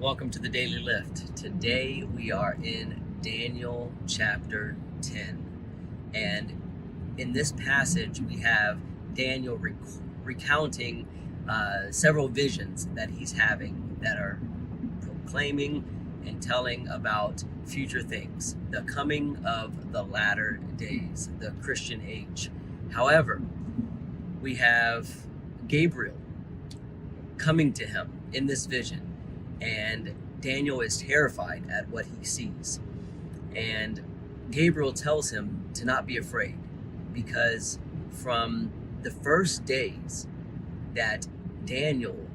Welcome to the Daily Lift. Today we are in Daniel chapter 10. And in this passage we have Daniel recounting several visions that he's having that are proclaiming and telling about future things, the coming of the latter days, the Christian age. However, we have Gabriel coming to him in this vision. And Daniel is terrified at what he sees. And Gabriel tells him to not be afraid, because from the first days that Daniel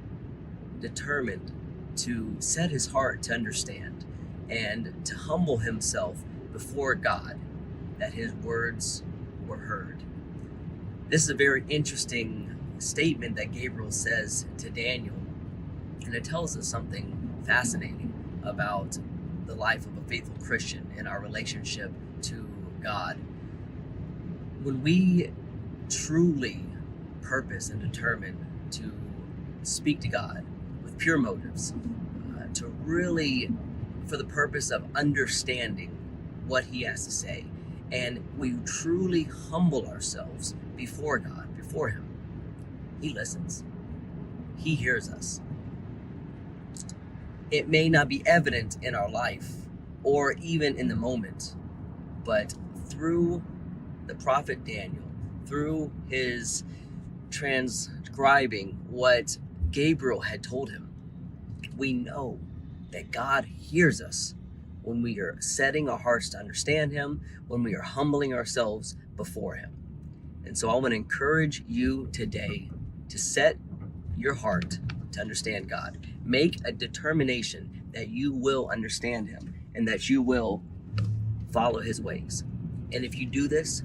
determined to set his heart to understand and to humble himself before God, that his words were heard. This is a very interesting statement that Gabriel says to Daniel. And it tells us something fascinating about the life of a faithful Christian and our relationship to God. When we truly purpose and determine to speak to God with pure motives, to really for the purpose of understanding what He has to say, and we truly humble ourselves before God, before Him, He listens. He hears us. It may not be evident in our life or even in the moment, but through the prophet Daniel, through his transcribing what Gabriel had told him, we know that God hears us when we are setting our hearts to understand Him, when we are humbling ourselves before Him. And so I want to encourage you today to set your heart to understand God. Make a determination that you will understand Him and that you will follow His ways. And if you do this,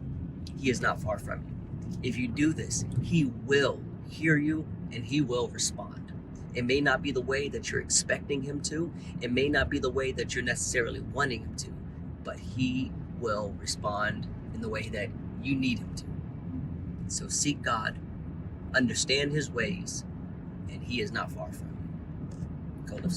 He is not far from you. If you do this, He will hear you and He will respond. It may not be the way that you're expecting Him to. It may not be the way that you're necessarily wanting Him to, but He will respond in the way that you need Him to. So seek God, understand His ways, and He is not far from you. Go live.